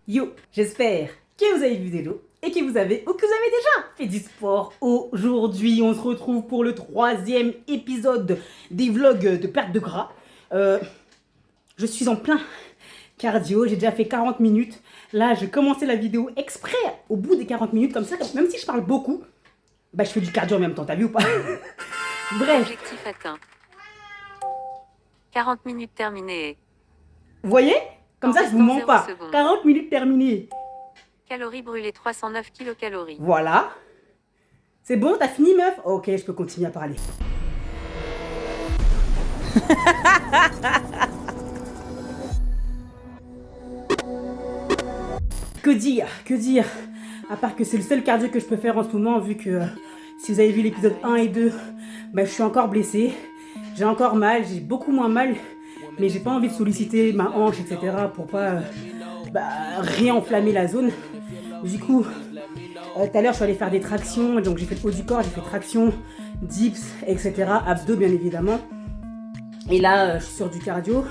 Yo, j'espère que vous avez vu des lots et que vous avez ou que vous avez déjà fait du sport. Aujourd'hui, on se retrouve pour le 3e épisode des vlogs de perte de gras. Je suis en plein cardio, j'ai déjà fait 40 minutes. Là, j'ai commencé la vidéo exprès au bout des 40 minutes, comme ça, même si je parle beaucoup, bah, je fais du cardio en même temps, t'as vu ou pas? Bref. Objectif atteint. 40 minutes terminées. Vous voyez? Comme ça, je vous mens pas. 0 secondes. 40 minutes terminées. Calories brûlées 309 kilocalories. Voilà. C'est bon, t'as fini, meuf? Ok, je peux continuer à parler. Que dire? À part que c'est le seul cardio que je peux faire en ce moment, vu que si vous avez vu l'épisode 1 et 2, bah, je suis encore blessée. J'ai encore mal, j'ai beaucoup moins mal, mais j'ai pas envie de solliciter ma hanche, etc. pour pas réenflammer la zone. Du coup, tout à l'heure, je suis allée faire des tractions, donc j'ai fait le haut du corps, j'ai fait traction, dips, etc. Abdos, bien évidemment. Et là, je suis sur du cardio.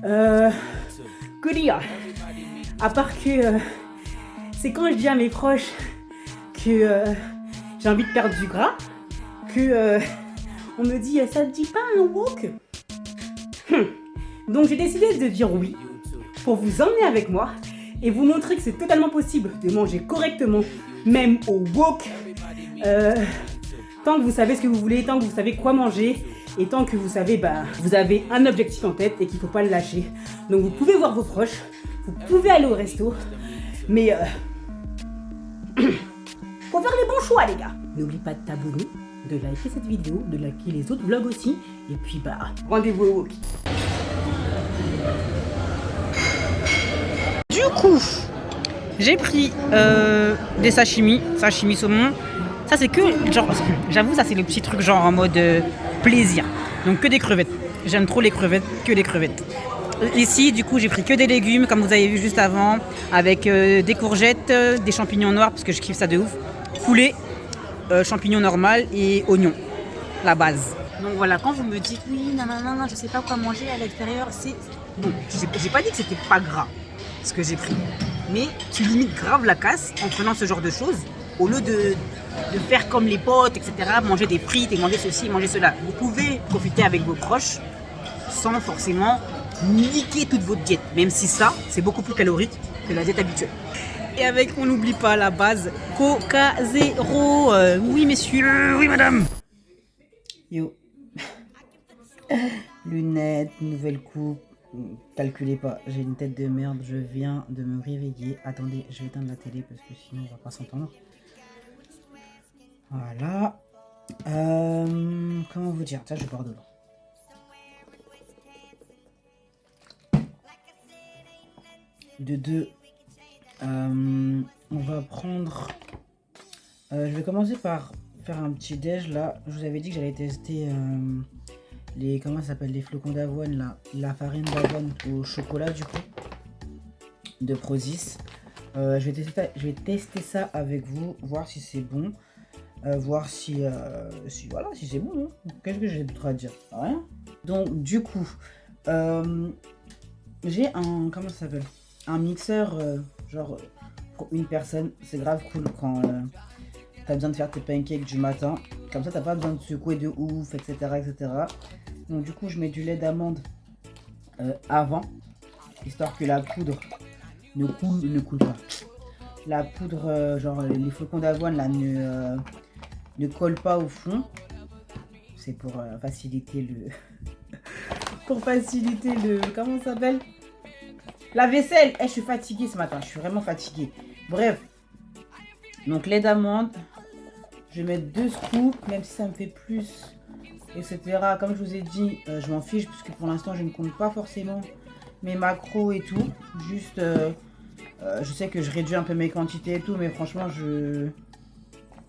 Que dire? À part que c'est quand je dis à mes proches que j'ai envie de perdre du gras, que on me dit ça te dit pas un wok? Donc j'ai décidé de dire oui pour vous emmener avec moi et vous montrer que c'est totalement possible de manger correctement, même au wok, tant que vous savez ce que vous voulez, tant que vous savez quoi manger et tant que vous savez, vous avez un objectif en tête et qu'il ne faut pas le lâcher. Donc vous pouvez voir vos proches, vous pouvez aller au resto, mais faut faire les bons choix, les gars. N'oublie pas de t'abonner, de liker cette vidéo, de liker les autres vlogs aussi, et puis rendez-vous au wok. Du coup, j'ai pris des sashimi saumon. Ça c'est que, genre, j'avoue, ça c'est le petit truc genre en mode plaisir. Donc que des crevettes. J'aime trop les crevettes, que les crevettes. Ici, du coup, j'ai pris que des légumes, comme vous avez vu juste avant, avec des courgettes, des champignons noirs, parce que je kiffe ça de ouf. Poulet, champignons normal et oignons, la base. Donc voilà, quand vous me dites oui, non, je sais pas quoi manger à l'extérieur, c'est bon. J'ai pas dit que c'était pas gras ce que j'ai pris, mais tu limites grave la casse en prenant ce genre de choses au lieu de faire comme les potes, etc. Manger des frites et manger ceci, manger cela. Vous pouvez profiter avec vos proches sans forcément niquer toute votre diète, même si ça, c'est beaucoup plus calorique que la diète habituelle. Et avec, on n'oublie pas la base, Coca Zéro. Oui, messieurs, oui, madame. Yo. Lunettes, nouvelle coupe. Calculez pas, j'ai une tête de merde, je viens de me réveiller. Attendez, je vais éteindre la télé parce que sinon on va pas s'entendre. Voilà. Comment vous dire? Tiens, je bois de l'eau. De deux, on va prendre... je vais commencer par faire un petit déj là. Je vous avais dit que j'allais tester les... Comment ça s'appelle? Les flocons d'avoine là. La farine d'avoine au chocolat du coup. De Prozis. Je vais tester ça avec vous. Voir si c'est bon. Voir si c'est bon. Hein. Qu'est-ce que j'ai d'autre à dire? Rien. Donc du coup... j'ai un... Comment ça s'appelle? Un mixeur pour une personne. C'est grave cool quand t'as besoin de faire tes pancakes du matin. Comme ça t'as pas besoin de secouer de ouf, etc. Donc du coup je mets du lait d'amande avant, histoire que la poudre ne coule pas. La poudre, les flocons d'avoine là ne colle pas au fond. C'est pour faciliter le... pour faciliter le... Comment ça s'appelle? La vaisselle. Je suis fatiguée ce matin. Je suis vraiment fatiguée. Bref. Donc lait d'amande. Je vais mettre 2 scoops. Même si ça me fait plus. Etc. Comme je vous ai dit. Je m'en fiche. Puisque pour l'instant je ne compte pas forcément mes macros et tout. Juste. Je sais que je réduis un peu mes quantités et tout. Mais franchement je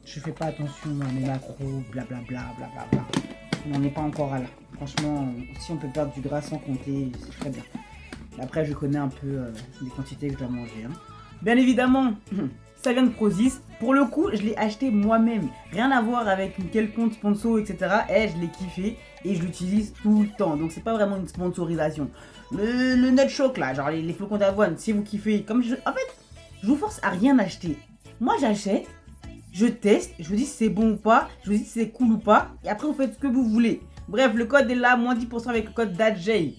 fais pas attention à mes macros. Blablabla. On n'en est pas encore à là. Franchement. Si on peut perdre du gras sans compter. C'est très bien. Après, je connais un peu les quantités que je dois manger. Hein. Bien évidemment, ça vient de Prozis. Pour le coup, je l'ai acheté moi-même. Rien à voir avec une quelconque sponsor, etc. Et je l'ai kiffé et je l'utilise tout le temps. Donc c'est pas vraiment une sponsorisation. Le nut choc là, genre les flocons d'avoine, si vous kiffez, en fait, je vous force à rien acheter. Moi j'achète, je teste, je vous dis si c'est bon ou pas, je vous dis si c'est cool ou pas, et après vous faites ce que vous voulez. Bref, le code est là, moins 10% avec le code DADJ.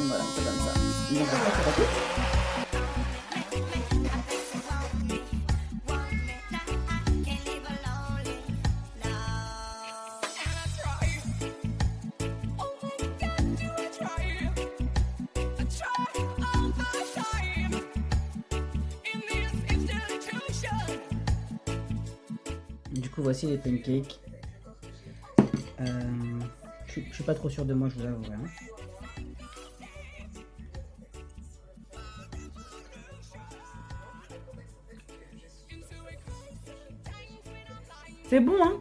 Voilà, c'est comme ça. Donc, après, c'est rapide. Du coup, voici les pancakes. Je suis pas trop sûr de moi, je vous avoue. Hein. C'est bon, hein.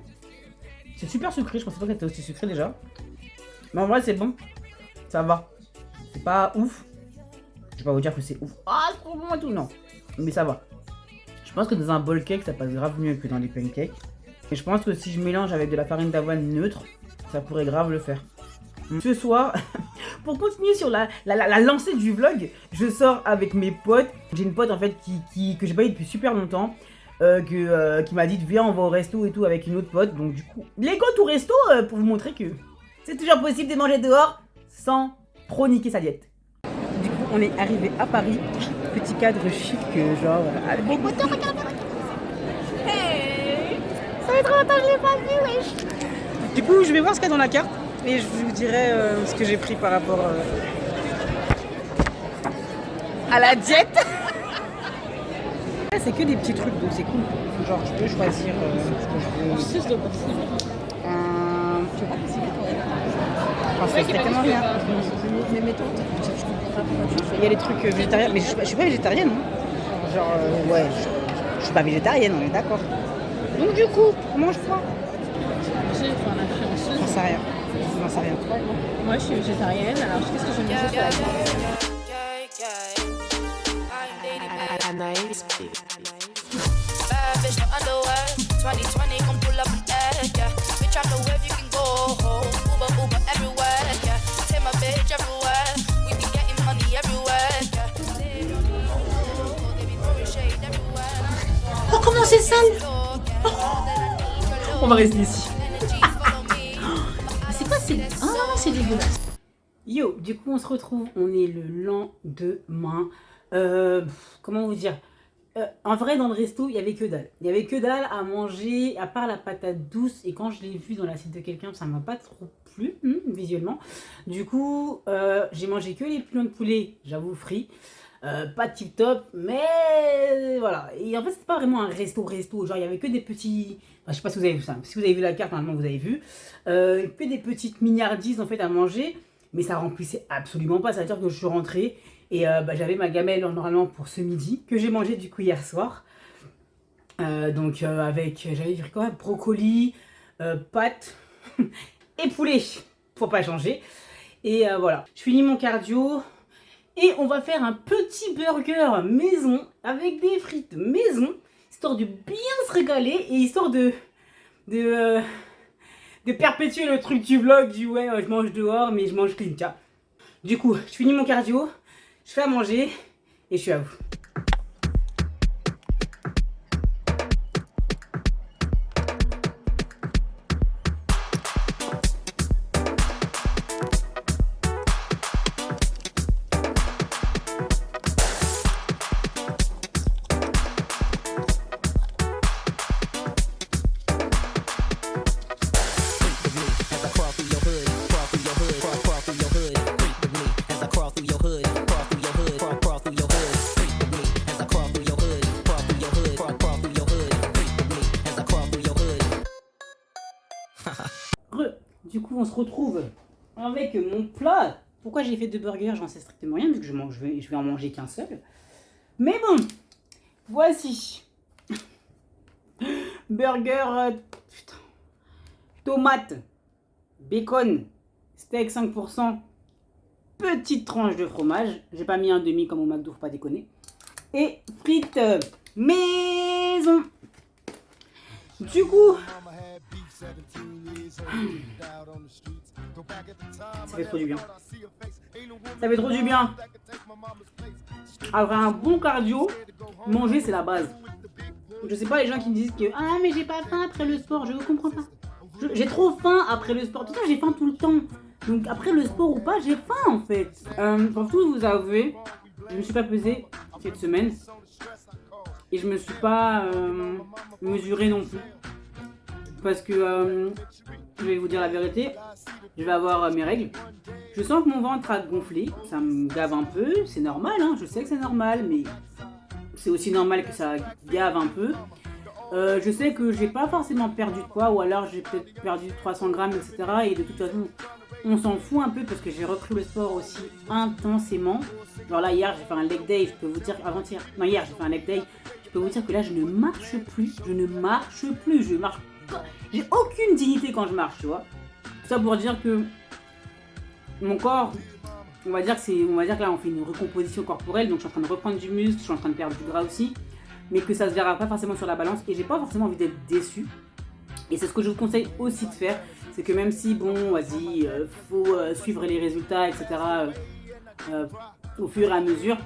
C'est super sucré, je pensais pas que c'était aussi sucré déjà. Mais en vrai, c'est bon. Ça va. C'est pas ouf. Je vais pas vous dire que c'est ouf. Ah, c'est trop bon et tout, non. Mais ça va. Je pense que dans un bowl cake, ça passe grave mieux que dans les pancakes. Et je pense que si je mélange avec de la farine d'avoine neutre, ça pourrait grave le faire. Ce soir, pour continuer sur la lancée du vlog, je sors avec mes potes. J'ai une pote en fait que j'ai pas eu depuis super longtemps. Qui m'a dit viens on va au resto et tout avec une autre pote. Donc du coup, les go au resto pour vous montrer que c'est toujours possible de manger dehors sans trop niquer sa diète. Du coup, on est arrivé à Paris. Petit cadre chic, genre avec des motos, regarde. Hey, ça fait trop longtemps que je l'ai pas vu, wesh. Du coup, je vais voir ce qu'il y a dans la carte et je vous dirai ce que j'ai pris par rapport à la diète. C'est que des petits trucs, donc c'est cool. Genre, je peux choisir ce que je veux. C'est strictement rien. Mais mettons, Il y a les trucs végétariens, mais je suis pas végétarienne. Hein. Genre, ouais, je suis pas végétarienne, on est d'accord. Donc du coup, on mange quoi? J'en sais rien. J'en sais rien. moi je suis végétarienne, alors qu'est-ce que je vais manger Anaïs. Bad bitch, no underwear. 2020, come pull up an egg, yeah. Bitch, I know where you can go. Uber everywhere, yeah. Take my bitch everywhere. We be getting money everywhere, yeah. They be throwing shade everywhere. Oh, comment c'est sale! On va rester ici. C'est quoi? C'est... Oh non, c'est dégueulasse. Yo, du coup on se retrouve, on est le lendemain. Comment vous dire, en vrai dans le resto il y avait que dalle. Il y avait que dalle à manger à part la patate douce, et quand je l'ai vue dans l'assiette de quelqu'un ça m'a pas trop plu visuellement. Du coup j'ai mangé que les pilons de poulet, j'avoue frits. Pas tip top, mais voilà. Et en fait c'était pas vraiment un resto, genre il y avait que des petits, enfin, je sais pas si vous avez vu ça, si vous avez vu la carte normalement vous avez vu, que des petites mignardises en fait à manger. Mais ça remplissait absolument pas, ça veut dire que je suis rentrée et j'avais ma gamelle normalement pour ce midi, que j'ai mangé du coup hier soir. Donc avec, j'avais vu quoi, brocoli, pâtes et poulet, pour pas changer. Et voilà, je finis mon cardio et on va faire un petit burger maison avec des frites maison, histoire de bien se régaler et histoire de perpétuer le truc du vlog du ouais je mange dehors mais je mange clean, tiens. Du coup, je finis mon cardio, je fais à manger et je suis à vous. Du coup, on se retrouve avec mon plat. Pourquoi j'ai fait 2 burgers? J'en sais strictement rien, vu que je vais en manger qu'un seul. Mais bon, voici. Burger, putain, tomate, bacon, steak 5%, petite tranche de fromage. J'ai pas mis un demi comme au McDo, faut pas déconner. Et frites maison. Du coup, ça fait trop du bien. Ça fait trop du bien. Après un bon cardio, manger c'est la base. Je sais pas les gens qui me disent que ah mais j'ai pas faim après le sport, je ne comprends pas. J'ai trop faim après le sport. Tout ça j'ai faim tout le temps. Donc après le sport ou pas, j'ai faim en fait. Pour tout vous avouer, je me suis pas pesée cette semaine. Et je me suis pas mesurée non plus. Parce que, je vais vous dire la vérité, je vais avoir mes règles. Je sens que mon ventre a gonflé, ça me gave un peu, c'est normal, hein, je sais que c'est normal, mais c'est aussi normal que ça gave un peu. Je sais que j'ai pas forcément perdu de poids, ou alors j'ai peut-être perdu 300 grammes, etc. Et de toute façon, on s'en fout un peu parce que j'ai repris le sport aussi intensément. Genre là, hier, j'ai fait un leg day, je peux vous dire, avant-hier, non, hier, j'ai fait un leg day. Je peux vous dire que là, je ne marche plus, je marche pas. J'ai aucune dignité quand je marche, tu vois. Tout ça pour dire que mon corps, on va dire que là, on fait une recomposition corporelle, donc je suis en train de reprendre du muscle, je suis en train de perdre du gras aussi, mais que ça se verra pas forcément sur la balance et j'ai pas forcément envie d'être déçue. Et c'est ce que je vous conseille aussi de faire, c'est que même si, bon, vas-y, faut suivre les résultats, etc., au fur et à mesure,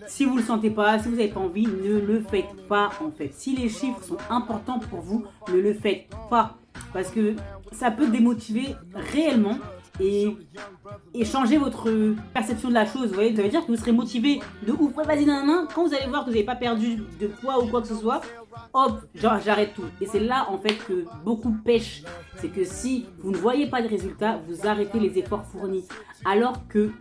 si vous le sentez pas, si vous n'avez pas envie, ne le faites pas en fait. Si les chiffres sont importants pour vous, ne le faites pas. Parce que ça peut démotiver réellement et changer votre perception de la chose. Vous voyez, ça veut dire que vous serez motivé de ouf. Ouais, vas-y, nanana. Quand vous allez voir que vous n'avez pas perdu de poids ou quoi que ce soit, hop, genre j'arrête tout. Et c'est là en fait que beaucoup pêchent. C'est que si vous ne voyez pas de résultats, vous arrêtez les efforts fournis. Alors que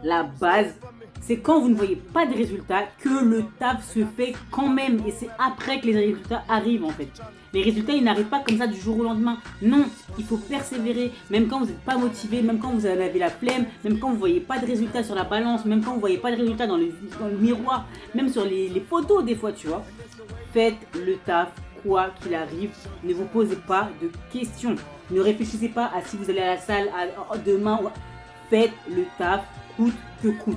la base, c'est quand vous ne voyez pas de résultats que le taf se fait quand même. Et c'est après que les résultats arrivent en fait. Les résultats, ils n'arrivent pas comme ça du jour au lendemain. Non, il faut persévérer. Même quand vous n'êtes pas motivé, même quand vous en avez la flemme, même quand vous ne voyez pas de résultats sur la balance, même quand vous ne voyez pas de résultats dans le miroir, même sur les photos des fois, tu vois. Faites le taf, quoi qu'il arrive. Ne vous posez pas de questions. Ne réfléchissez pas à si vous allez à la salle demain. Faites le taf, coûte que coûte.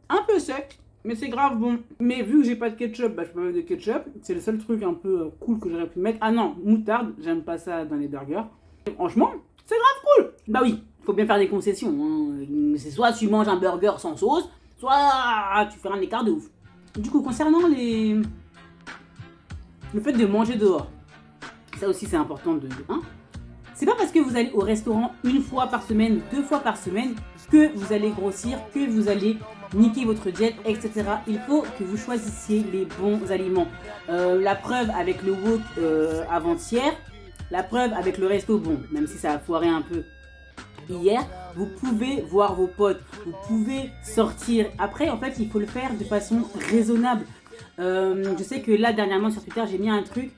Un peu sec, mais c'est grave bon. Mais vu que j'ai pas de ketchup, bah je peux mettre de ketchup. C'est le seul truc un peu cool que j'aurais pu mettre. Ah non, moutarde, j'aime pas ça dans les burgers. Et franchement, c'est grave cool. Bah oui, faut bien faire des concessions. Hein. C'est soit tu manges un burger sans sauce, soit tu fais un écart de ouf. Du coup, concernant le fait de manger dehors, ça aussi c'est important de... Hein. C'est pas parce que vous allez au restaurant une fois par semaine, 2 fois par semaine, que vous allez grossir, que vous allez niquer votre diète, etc. Il faut que vous choisissiez les bons aliments. La preuve avec le wok avant-hier, la preuve avec le resto, bon, même si ça a foiré un peu hier, vous pouvez voir vos potes, vous pouvez sortir. Après, en fait, il faut le faire de façon raisonnable. Je sais que là, dernièrement sur Twitter, j'ai mis un truc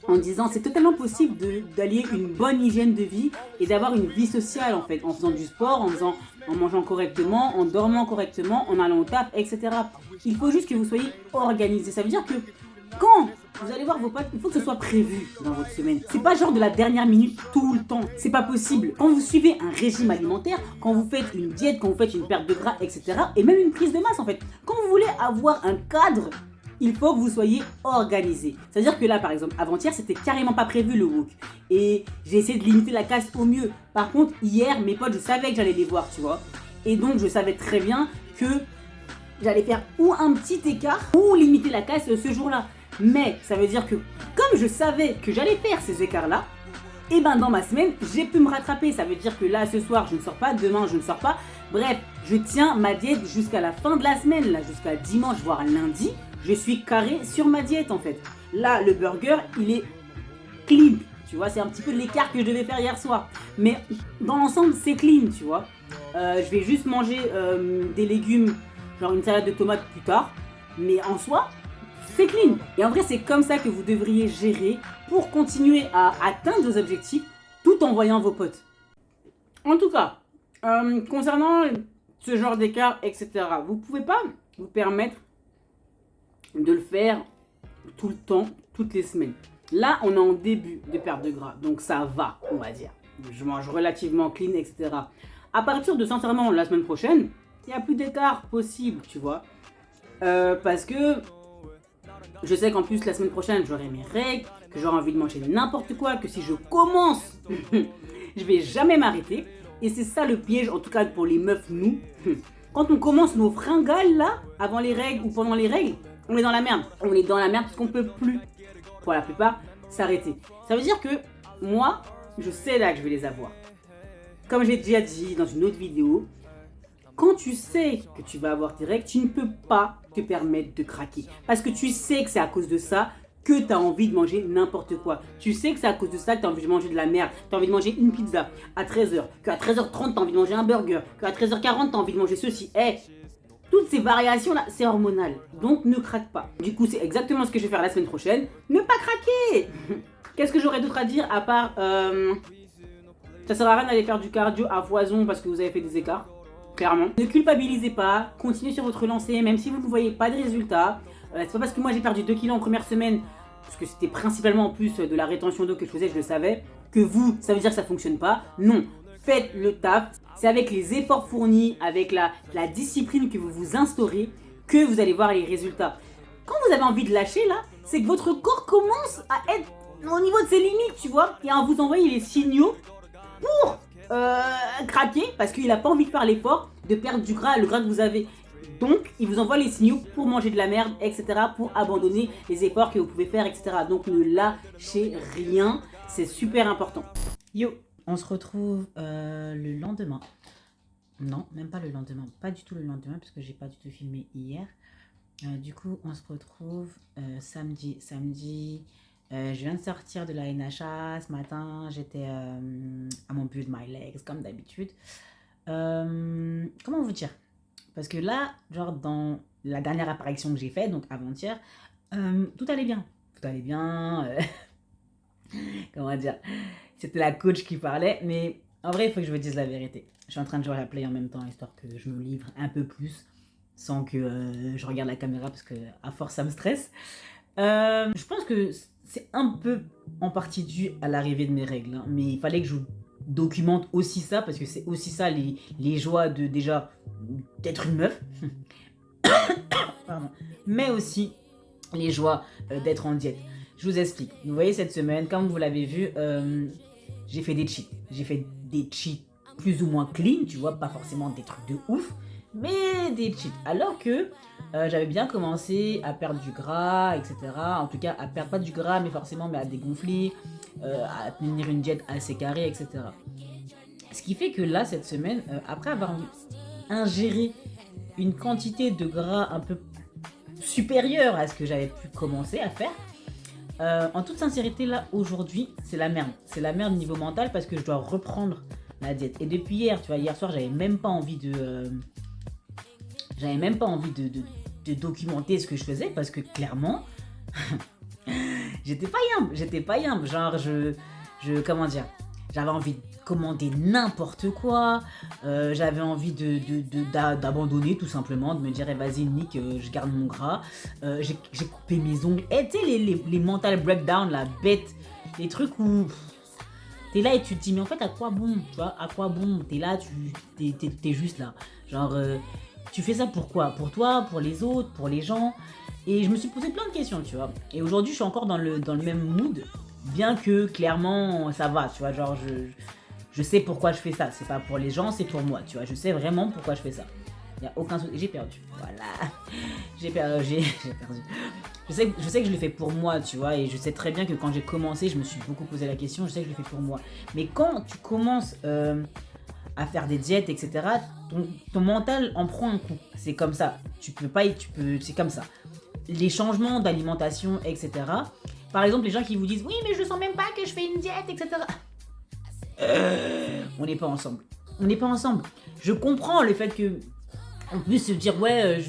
en disant c'est totalement possible d'allier une bonne hygiène de vie et d'avoir une vie sociale en fait, en faisant du sport, en mangeant correctement, en dormant correctement, en allant au taf, etc. Il faut juste que vous soyez organisé. Ça veut dire que quand vous allez voir vos potes, il faut que ce soit prévu dans votre semaine. C'est pas genre de la dernière minute tout le temps. C'est pas possible. Quand vous suivez un régime alimentaire, quand vous faites une diète, quand vous faites une perte de gras, etc. et même une prise de masse en fait. Quand vous voulez avoir un cadre, il faut que vous soyez organisé. C'est-à-dire que là, par exemple, avant-hier, c'était carrément pas prévu le wok. Et j'ai essayé de limiter la casse au mieux. Par contre, hier, mes potes, je savais que j'allais les voir, tu vois. Et donc, je savais très bien que j'allais faire ou un petit écart ou limiter la casse ce jour-là. Mais ça veut dire que, comme je savais que j'allais faire ces écarts-là, et ben dans ma semaine, j'ai pu me rattraper. Ça veut dire que là, ce soir, je ne sors pas, demain, je ne sors pas. Bref, je tiens ma diète jusqu'à la fin de la semaine, là, jusqu'à dimanche, voire lundi. Je suis carré sur ma diète en fait. Là, le burger, il est clean. Tu vois, c'est un petit peu l'écart que je devais faire hier soir. Mais dans l'ensemble, c'est clean, tu vois. Je vais juste manger des légumes, genre une salade de tomates plus tard. Mais en soi, c'est clean. Et en vrai, c'est comme ça que vous devriez gérer pour continuer à atteindre vos objectifs tout en voyant vos potes. En tout cas, concernant ce genre d'écart, etc., vous pouvez pas vous permettre de le faire tout le temps, toutes les semaines. Là, on est en début de perte de gras, donc ça va, on va dire. Je mange relativement clean, etc. À partir de sincèrement la semaine prochaine, il n'y a plus d'écart possible, tu vois. Parce que je sais qu'en plus la semaine prochaine j'aurai mes règles, que j'aurai envie de manger n'importe quoi, que si je commence, je vais jamais m'arrêter. Et c'est ça le piège, en tout cas pour les meufs, nous. Quand on commence nos fringales là, avant les règles ou pendant les règles, on est dans la merde. On est dans la merde parce qu'on peut plus, pour la plupart, s'arrêter. Ça veut dire que moi, je sais là que je vais les avoir. Comme j'ai déjà dit dans une autre vidéo, quand tu sais que tu vas avoir tes règles, tu ne peux pas te permettre de craquer. Parce que tu sais que c'est à cause de ça que tu as envie de manger n'importe quoi. Tu sais que c'est à cause de ça que tu as envie de manger de la merde. Tu as envie de manger une pizza à 13h, qu'à 13h30 tu as envie de manger un burger, qu'à 13h40 tu as envie de manger ceci. Toutes ces variations là, c'est hormonal. Donc ne craque pas. Du coup, c'est exactement ce que je vais faire la semaine prochaine. Ne pas craquer. Qu'est-ce que j'aurais d'autre à dire à part ça sert à rien d'aller faire du cardio à foison parce que vous avez fait des écarts. Clairement. Ne culpabilisez pas, continuez sur votre lancée, même si vous ne voyez pas de résultats. C'est pas parce que moi j'ai perdu 2 kilos en première semaine, parce que c'était principalement en plus de la rétention d'eau que je faisais, je le savais, que vous, ça veut dire que ça fonctionne pas. Non, faites le taf. C'est avec les efforts fournis, avec la discipline que vous vous instaurez, que vous allez voir les résultats. Quand vous avez envie de lâcher là, c'est que votre corps commence à être au niveau de ses limites, tu vois, et à vous envoyer les signaux pour craquer parce qu'il n'a pas envie de faire l'effort de perdre du gras, le gras que vous avez. Donc, il vous envoie les signaux pour manger de la merde, etc. Pour abandonner les efforts que vous pouvez faire, etc. Donc, ne lâchez rien. C'est super important. Yo, on se retrouve le lendemain. Non, même pas le lendemain. Pas du tout le lendemain parce que j'ai pas du tout filmé hier. Du coup, on se retrouve samedi. Je viens de sortir de la NHA ce matin, j'étais à mon build my legs comme d'habitude. Comment vous dire? Parce que là, genre dans la dernière apparition que j'ai faite, donc avant-hier, tout allait bien. Tout allait bien. Comment dire? C'était la coach qui parlait, mais en vrai, il faut que je vous dise la vérité. Je suis en train de jouer à la play en même temps, histoire que je me livre un peu plus, sans que je regarde la caméra, parce que à force, ça me stresse. Je pense que c'est un peu en partie dû à l'arrivée de mes règles, hein, mais il fallait que je vous documente aussi ça, parce que c'est aussi ça les joies de déjà d'être une meuf, pardon, mais aussi les joies d'être en diète. Je vous explique. Vous voyez, cette semaine, comme vous l'avez vu, j'ai fait des cheats. J'ai fait des cheats plus ou moins clean, tu vois, pas forcément des trucs de ouf, mais des cheats. Alors que j'avais bien commencé à perdre du gras, etc. En tout cas, à perdre pas du gras, mais forcément, mais à dégonfler, à tenir une diète assez carrée, etc. Ce qui fait que là, cette semaine, après avoir ingéré une quantité de gras un peu supérieure à ce que j'avais pu commencer à faire, en toute sincérité, là, aujourd'hui, c'est la merde. C'est la merde niveau mental parce que je dois reprendre la diète. Et depuis hier, tu vois, hier soir, j'avais même pas envie de documenter ce que je faisais parce que clairement, j'étais pas yambe. Genre, comment dire, j'avais envie de commander n'importe quoi, j'avais envie d'abandonner tout simplement, de me dire vas-y Nick, je garde mon gras, j'ai coupé mes ongles, et tu sais les mental breakdown, la bête, les trucs où t'es là et tu te dis mais en fait à quoi bon, tu vois, à quoi bon, t'es là, t'es juste là, genre tu fais ça pour quoi, pour toi, pour les autres, pour les gens, et je me suis posé plein de questions, tu vois, et aujourd'hui je suis encore dans le même mood, bien que clairement ça va, tu vois, genre je sais pourquoi je fais ça, c'est pas pour les gens, c'est pour moi, tu vois, je sais vraiment pourquoi je fais ça. Il y a aucun souci, j'ai perdu, voilà, j'ai perdu. Je sais que je le fais pour moi, tu vois, et je sais très bien que quand j'ai commencé, je me suis beaucoup posé la question, je sais que je le fais pour moi. Mais quand tu commences à faire des diètes, etc., ton mental en prend un coup, c'est comme ça, c'est comme ça. Les changements d'alimentation, etc., par exemple, les gens qui vous disent « Oui, mais je sens même pas que je fais une diète, etc. » On n'est pas ensemble. On n'est pas ensemble. Je comprends le fait que on puisse se dire « Ouais,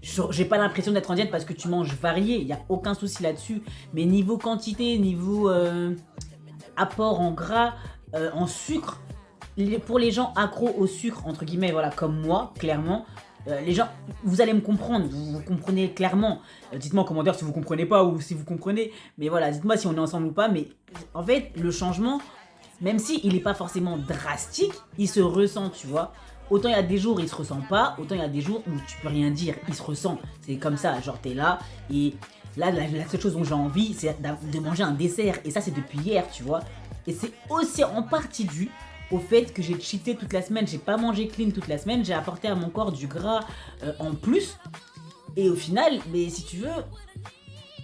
j'ai pas l'impression d'être en diète parce que tu manges varié. » Il n'y a aucun souci là-dessus. Mais niveau quantité, niveau apport en gras, en sucre, pour les gens accros au sucre, entre guillemets, voilà, comme moi, clairement, les gens, vous allez me comprendre, vous comprenez clairement. Dites-moi en commentaire si vous comprenez pas ou si vous comprenez. Mais voilà, dites-moi si on est ensemble ou pas. Mais en fait, le changement, même s'il n'est pas forcément drastique, il se ressent, tu vois. Autant il y a des jours où il se ressent pas, autant il y a des jours où tu peux rien dire, il se ressent. C'est comme ça, genre t'es là et là la seule chose dont j'ai envie c'est de manger un dessert et ça c'est depuis hier, tu vois. Et c'est aussi en partie dû au fait que j'ai cheaté toute la semaine, j'ai pas mangé clean toute la semaine, j'ai apporté à mon corps du gras en plus. Et au final, mais si tu veux,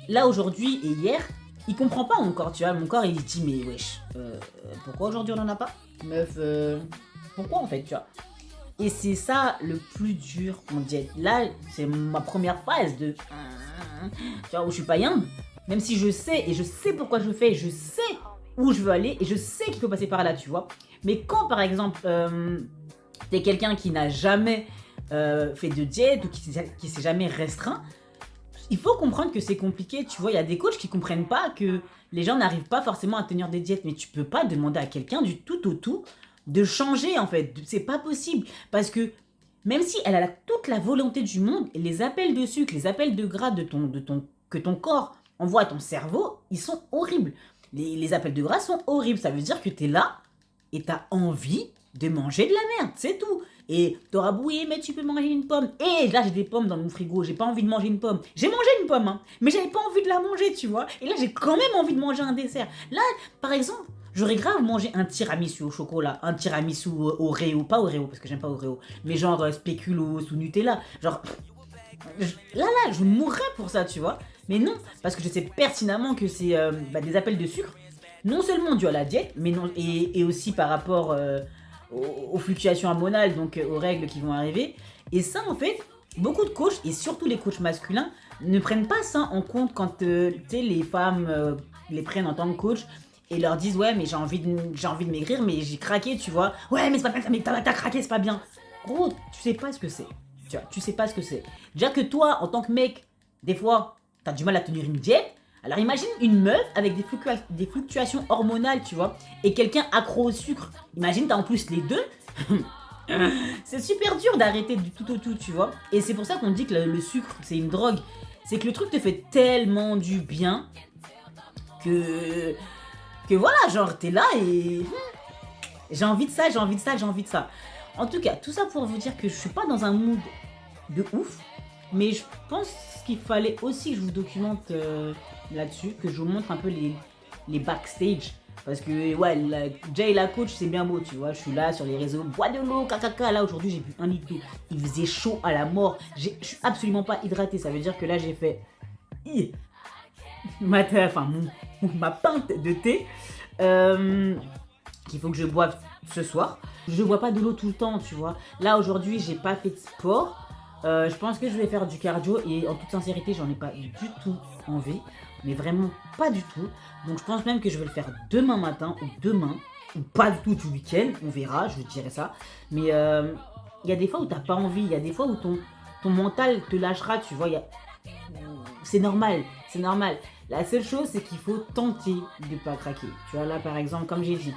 là aujourd'hui et hier, il comprend pas mon corps, tu vois. Mon corps il dit mais wesh, pourquoi aujourd'hui on en a pas? Meuf, pourquoi en fait, tu vois. Et c'est ça le plus dur en diète. Là, c'est ma première phase de... Tu vois, où je suis pas young. Même si je sais, et je sais pourquoi je le fais, je sais où je veux aller, et je sais qu'il faut passer par là, tu vois. Mais quand, par exemple, t'es quelqu'un qui n'a jamais fait de diète, ou qui s'est jamais restreint, il faut comprendre que c'est compliqué, tu vois. Il y a des coachs qui comprennent pas que les gens n'arrivent pas forcément à tenir des diètes, mais tu peux pas demander à quelqu'un du tout au tout de changer en fait, c'est pas possible parce que même si elle a toute la volonté du monde, les appels de sucre, les appels de gras que ton corps envoie à ton cerveau, ils sont horribles. Les appels de gras sont horribles, ça veut dire que t'es là et t'as envie de manger de la merde, c'est tout. Et t'auras oui mais tu peux manger une pomme. Et là j'ai des pommes dans mon frigo, j'ai pas envie de manger une pomme. J'ai mangé une pomme, hein, mais j'avais pas envie de la manger, tu vois. Et là j'ai quand même envie de manger un dessert. Là, par exemple, j'aurais grave mangé un tiramisu au chocolat, un tiramisu Oreo, pas Oreo parce que j'aime pas Oreo, mais genre spéculoos ou Nutella. Genre, là, je mourrais pour ça, tu vois. Mais non, parce que je sais pertinemment que c'est des appels de sucre, non seulement dû à la diète, mais non, et aussi par rapport aux fluctuations hormonales, donc aux règles qui vont arriver. Et ça, en fait, beaucoup de coachs, et surtout les coachs masculins, ne prennent pas ça en compte quand les femmes les prennent en tant que coach. Et leur disent ouais mais j'ai envie de maigrir mais j'ai craqué, tu vois. Ouais mais c'est pas bien, mais t'as craqué, c'est pas bien. Gros, tu sais pas ce que c'est. Tu sais pas ce que c'est. Déjà que toi, en tant que mec, des fois, t'as du mal à tenir une diète. Alors imagine une meuf avec des fluctuations hormonales, tu vois, et quelqu'un accro au sucre. Imagine t'as en plus les deux. C'est super dur d'arrêter du tout au tout, tu vois. Et c'est pour ça qu'on dit que le sucre, c'est une drogue. C'est que le truc te fait tellement du bien que voilà, genre t'es là et j'ai envie de ça. En tout cas, tout ça pour vous dire que je suis pas dans un mood de ouf, mais je pense qu'il fallait aussi que je vous documente là-dessus, que je vous montre un peu les backstage. Parce que ouais, Jay la coach c'est bien beau, tu vois, je suis là sur les réseaux, bois de l'eau, caca, là aujourd'hui j'ai bu 1 litre d'eau, il faisait chaud à la mort, je suis absolument pas hydraté, ça veut dire que là j'ai fait ma pinte de thé qu'il faut que je boive ce soir. Je bois pas de l'eau tout le temps, tu vois. Là aujourd'hui j'ai pas fait de sport. Je pense que je vais faire du cardio et en toute sincérité j'en ai pas du tout envie, mais vraiment pas du tout. Donc je pense même que je vais le faire demain matin ou pas du tout du week-end, on verra, je dirais ça. Mais il y a des fois où t'as pas envie, il y a des fois où ton mental te lâchera, tu vois. C'est normal. La seule chose, c'est qu'il faut tenter de pas craquer. Tu vois, là, par exemple, comme j'ai dit,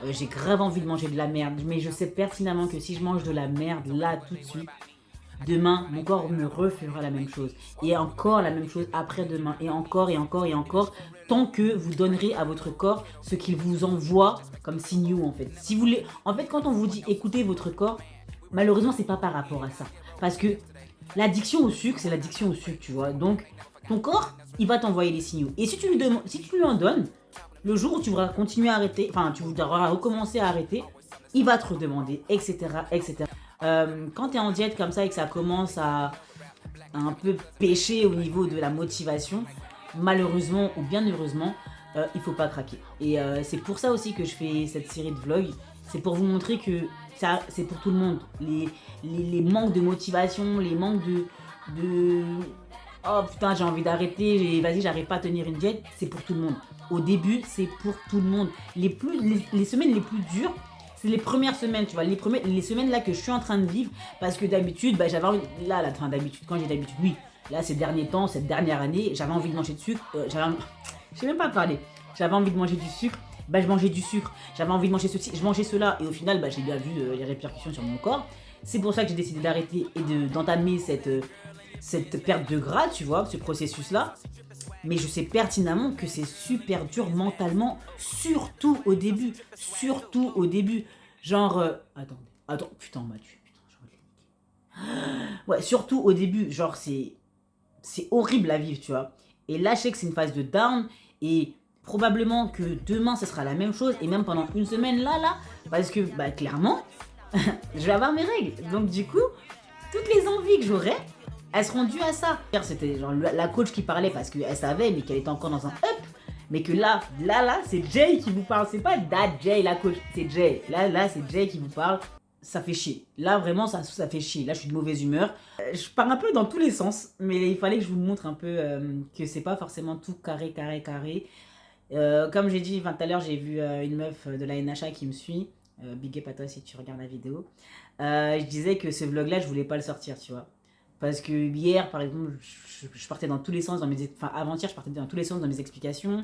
j'ai grave envie de manger de la merde, mais je sais pertinemment que si je mange de la merde, là, tout de suite, demain, mon corps me refera la même chose. Et encore la même chose après-demain. Et encore, tant que vous donnerez à votre corps ce qu'il vous envoie comme signaux, en fait. Si vous voulez, en fait, quand on vous dit écoutez votre corps, malheureusement, c'est pas par rapport à ça. Parce que l'addiction au sucre, c'est l'addiction au sucre, tu vois. Donc, ton corps, il va t'envoyer les signaux. Et si tu lui en donnes, le jour où tu voudras continuer à arrêter, enfin, tu voudras recommencer à arrêter, il va te redemander, etc., etc. Quand tu es en diète comme ça et que ça commence à un peu pêcher au niveau de la motivation, malheureusement ou bien heureusement, il faut pas craquer. Et c'est pour ça aussi que je fais cette série de vlogs. C'est pour vous montrer que ça, c'est pour tout le monde. Les manques de motivation, les manques de oh putain j'ai envie d'arrêter, vas-y j'arrive pas à tenir une diète, c'est pour tout le monde. Au début c'est pour tout le monde. Les semaines les plus dures, c'est les premières semaines, tu vois, les semaines là que je suis en train de vivre, parce que d'habitude, j'avais envie, quand j'ai d'habitude, oui, là ces derniers temps, cette dernière année, j'avais envie de manger de sucre, je sais même pas parler, j'avais envie de manger du sucre, je mangeais du sucre, j'avais envie de manger ceci, je mangeais cela, et au final, j'ai bien vu les répercussions sur mon corps. C'est pour ça que j'ai décidé d'arrêter et d'entamer cette perte de gras, tu vois, ce processus-là. mais je sais pertinemment que c'est super dur mentalement, surtout au début. Surtout au début. Genre, attends, putain, on m'a tué. Putain, j'aurais dû le niquer. Ouais, surtout au début, genre, c'est horrible à vivre, tu vois. Et là, je sais que c'est une phase de down, et probablement que demain, ce sera la même chose, et même pendant une semaine, là, parce que, bah, clairement, je vais avoir mes règles. Donc, du coup, toutes les envies que j'aurais, elles seront dues à ça. C'était genre la coach qui parlait parce qu'elle savait, mais qu'elle était encore dans un up. Mais que là, c'est Jay qui vous parle. C'est pas Dad Jay, la coach, c'est Jay. Là, c'est Jay qui vous parle. Ça fait chier. Là, vraiment, ça fait chier. Là, je suis de mauvaise humeur. Je pars un peu dans tous les sens, mais il fallait que je vous montre un peu que c'est pas forcément tout carré. Comme j'ai dit tout à l'heure, j'ai vu une meuf de la NHA qui me suit. Big up à toi si tu regardes la vidéo. Je disais que ce vlog-là, je voulais pas le sortir, tu vois. Parce que hier, par exemple, je partais dans tous les sens, avant-hier, je partais dans tous les sens dans mes explications.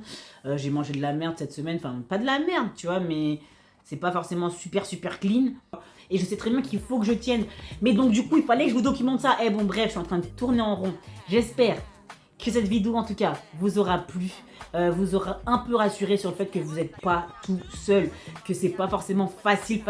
J'ai mangé de la merde cette semaine, enfin, pas de la merde, tu vois, mais c'est pas forcément super clean. Et je sais très bien qu'il faut que je tienne. Mais donc, du coup, il fallait que je vous documente ça. Bon, bref, je suis en train de tourner en rond. J'espère que cette vidéo, en tout cas, vous aura plu. Vous aura un peu rassuré sur le fait que vous n'êtes pas tout seul, que c'est pas forcément facile,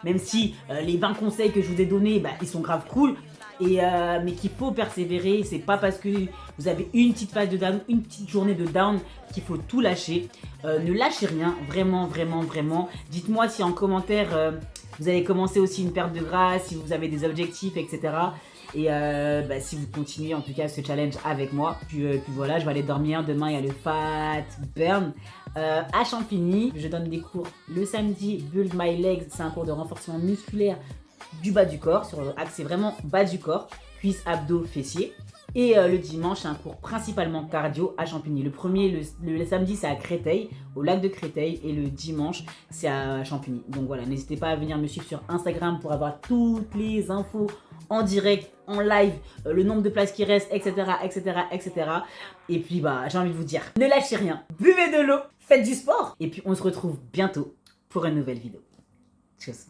même si les 20 conseils que je vous ai donnés, bah, ils sont grave cool, mais qu'il faut persévérer. C'est pas parce que vous avez une petite phase de down, une petite journée de down qu'il faut tout lâcher. Ne lâchez rien, vraiment. Dites-moi si en commentaire vous avez commencé aussi une perte de grâce, si vous avez des objectifs, etc. Et bah, si vous continuez en tout cas ce challenge avec moi, puis voilà, je vais aller dormir. Demain il y a le Fat Burn à Champigny. Je donne des cours le samedi, Build My Legs, c'est un cours de renforcement musculaire du bas du corps, sur axe vraiment bas du corps, cuisses, abdos, fessiers. Et le dimanche, c'est un cours principalement cardio à Champigny. Le premier, le samedi, c'est à Créteil, au lac de Créteil. Et le dimanche, c'est à Champigny. Donc voilà, n'hésitez pas à venir me suivre sur Instagram pour avoir toutes les infos en direct, en live, le nombre de places qui restent, etc. Et puis, bah, j'ai envie de vous dire, ne lâchez rien, buvez de l'eau, faites du sport. Et puis, on se retrouve bientôt pour une nouvelle vidéo. Tchuss.